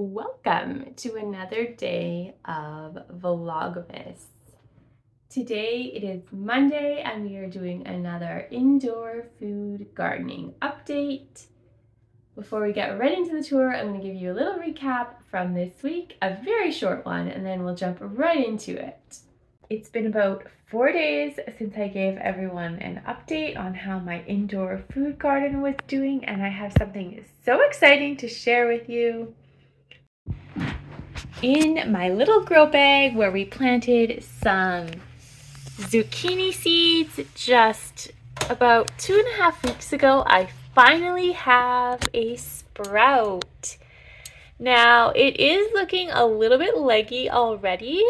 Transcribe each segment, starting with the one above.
Welcome to another day of Vlogmas. Today it is Monday and we are doing another indoor food gardening update. Before we get right into the tour, I'm going to give you a little recap from this week, a very short one, and then we'll jump right into it. It's been about 4 days since I gave everyone an update on how my indoor food garden was doing, and I have something so exciting to share with you. In my little grow bag where we planted some zucchini seeds just about 2.5 weeks ago, I finally have a sprout. Now it is looking a little bit leggy already,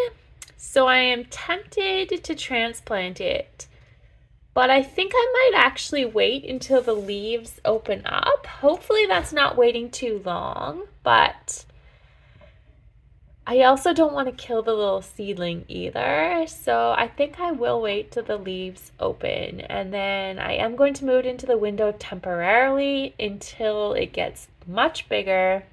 so I am tempted to transplant it. But I think I might actually wait until the leaves open up. Hopefully that's not waiting too long, but I also don't want to kill the little seedling either, so I think I will wait till the leaves open, and then I am going to move it into the window temporarily until it gets much bigger.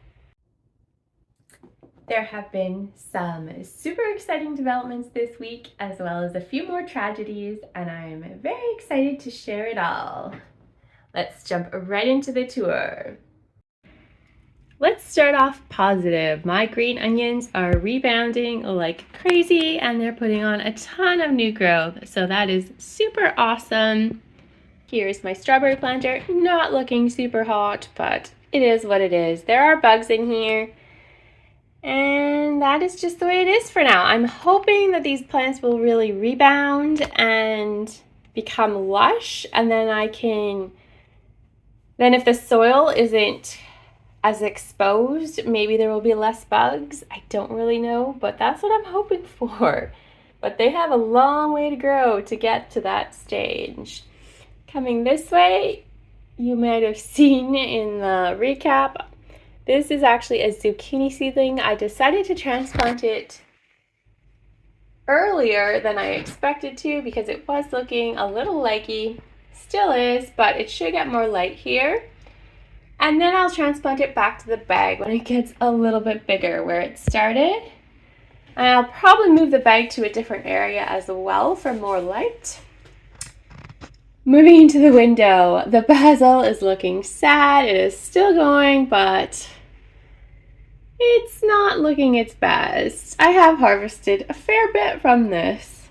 There have been some super exciting developments this week, as well as a few more tragedies, and I'm very excited to share it all. Let's jump right into the tour. Let's start off positive. My green onions are rebounding like crazy and they're putting on a ton of new growth, so that is super awesome. Here's my strawberry planter, not looking super hot, but it is what it is. There are bugs in here, and that is just the way it is for now. I'm hoping that these plants will really rebound and become lush, and then if the soil isn't as exposed, maybe there will be less bugs. I don't really know, but that's what I'm hoping for. But they have a long way to grow to get to that stage. Coming this way, you might have seen in the recap, this is actually a zucchini seedling. I decided to transplant it earlier than I expected to because it was looking a little leggy. Still is, but it should get more light here. And then I'll transplant it back to the bag when it gets a little bit bigger where it started. And I'll probably move the bag to a different area as well for more light. Moving into the window, the basil is looking sad. It is still going, but it's not looking its best. I have harvested a fair bit from this,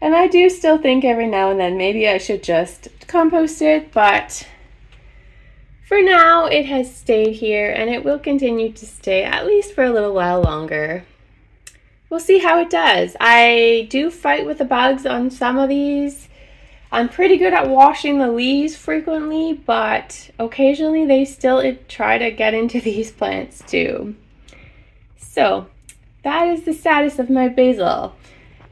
and I do still think every now and then maybe I should just compost it, but for now, it has stayed here and it will continue to stay at least for a little while longer. We'll see how it does. I do fight with the bugs on some of these. I'm pretty good at washing the leaves frequently, but occasionally they still try to get into these plants too. So that is the status of my basil.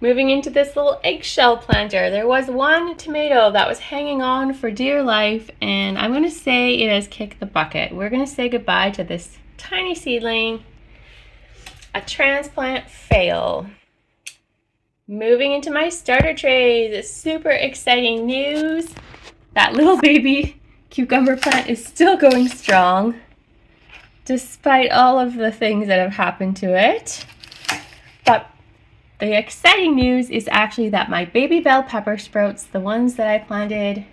Moving into this little eggshell planter, there was one tomato that was hanging on for dear life, and I'm going to say it has kicked the bucket. We're going to say goodbye to this tiny seedling. A transplant fail. Moving into my starter trays, super exciting news. That little baby cucumber plant is still going strong, despite all of the things that have happened to it. But the exciting news is actually that my baby bell pepper sprouts, the ones that I planted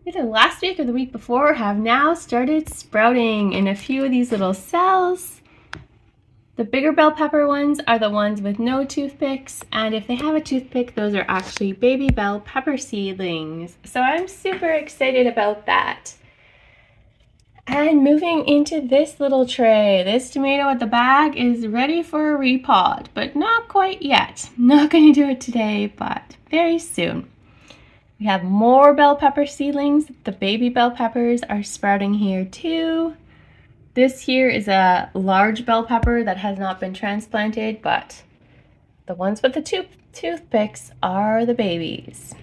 either last week or the week before, have now started sprouting in a few of these little cells. The bigger bell pepper ones are the ones with no toothpicks, and if they have a toothpick, those are actually baby bell pepper seedlings. So I'm super excited about that. And moving into this little tray, this tomato at the bag is ready for a repot, but not quite yet. Not going to do it today, but very soon. We have more bell pepper seedlings. The baby bell peppers are sprouting here too. This here is a large bell pepper that has not been transplanted, but the ones with the toothpicks are the babies.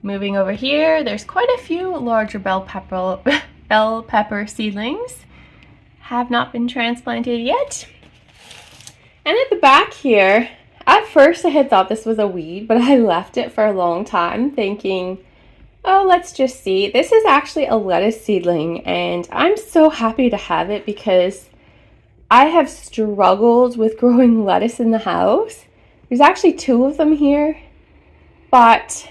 Moving over here, there's quite a few larger bell pepper seedlings, have not been transplanted yet. And at the back here, at first I had thought this was a weed, but I left it for a long time thinking, oh, let's just see. This is actually a lettuce seedling, and I'm so happy to have it because I have struggled with growing lettuce in the house. There's actually 2 of them here, but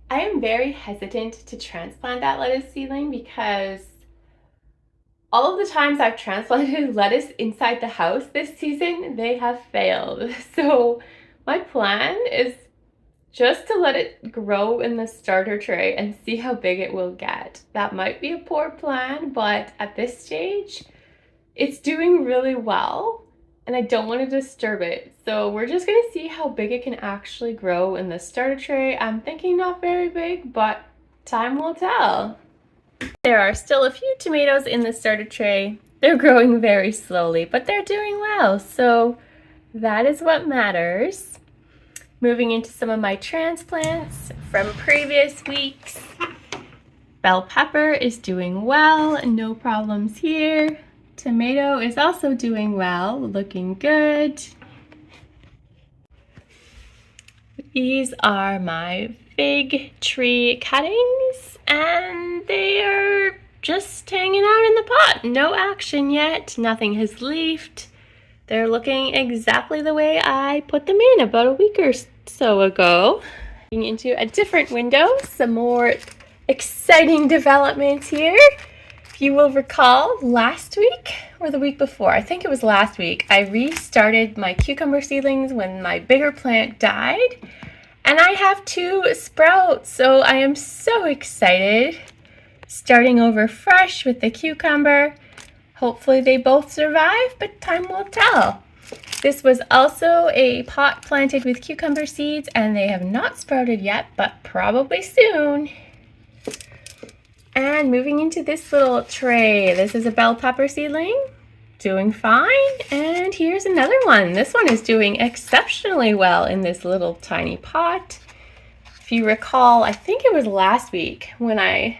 I am very hesitant to transplant that lettuce seedling because all of the times I've transplanted lettuce inside the house this season, they have failed. So my plan is just to let it grow in the starter tray and see how big it will get. That might be a poor plan, but at this stage, it's doing really well and I don't want to disturb it. So we're just gonna see how big it can actually grow in the starter tray. I'm thinking not very big, but time will tell. There are still a few tomatoes in the starter tray. They're growing very slowly, but they're doing well, so that is what matters. Moving into some of my transplants from previous weeks. Bell pepper is doing well, no problems here. Tomato is also doing well, looking good. These are my fig tree cuttings, and they are just hanging out in the pot. No action yet, nothing has leafed. They're looking exactly the way I put them in about a week or so ago. Into a different window, some more exciting developments here. If you will recall, last week or the week before, I think it was last week, I restarted my cucumber seedlings when my bigger plant died. And I have 2 sprouts, so I am so excited. Starting over fresh with the cucumber. Hopefully they both survive, but time will tell. This was also a pot planted with cucumber seeds, and they have not sprouted yet, but probably soon. And moving into this little tray, this is a bell pepper seedling, doing fine. And here's another one. This one is doing exceptionally well in this little tiny pot. If you recall, I think it was last week when I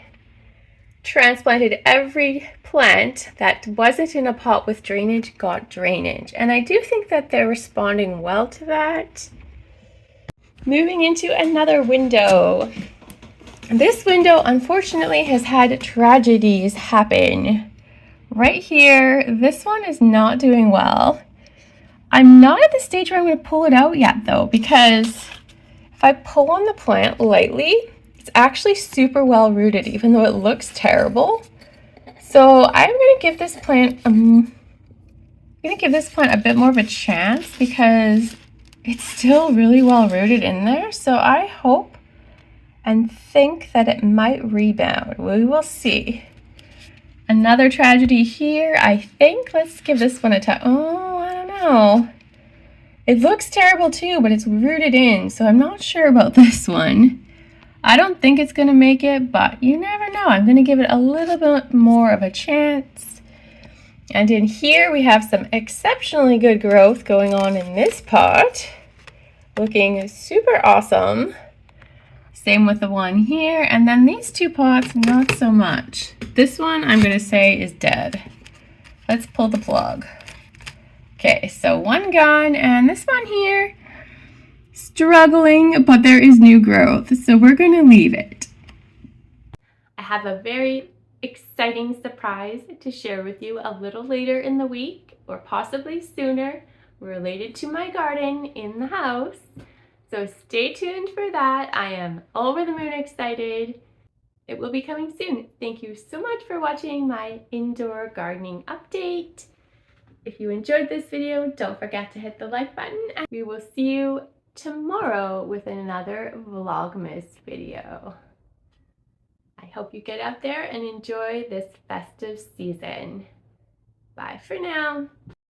transplanted every plant that wasn't in a pot with drainage got drainage. And I do think that they're responding well to that. Moving into another window. This window, unfortunately, has had tragedies happen. Right here, this one is not doing well. I'm not at the stage where I'm going to pull it out yet, though, because if I pull on the plant lightly, it's actually super well rooted, even though it looks terrible. So I'm going to give this plant a bit more of a chance because it's still really well rooted in there. So I hope and think that it might rebound. We will see. Another tragedy here, I think. Let's give this one a try. Oh, I don't know. It looks terrible too, but it's rooted in, so I'm not sure about this one. I don't think it's going to make it, but you never know. I'm going to give it a little bit more of a chance. And in here, we have some exceptionally good growth going on in this pot. Looking super awesome. Same with the one here, and then these 2 pots, not so much. This one, I'm going to say, is dead. Let's pull the plug. Okay, so one gone, and this one here, struggling, but there is new growth, so we're going to leave it. I have a very exciting surprise to share with you a little later in the week, or possibly sooner, related to my garden in the house. So stay tuned for that. I am over the moon excited. It will be coming soon. Thank you so much for watching my indoor gardening update. If you enjoyed this video, don't forget to hit the like button, and we will see you tomorrow with another Vlogmas video. I hope you get out there and enjoy this festive season. Bye for now.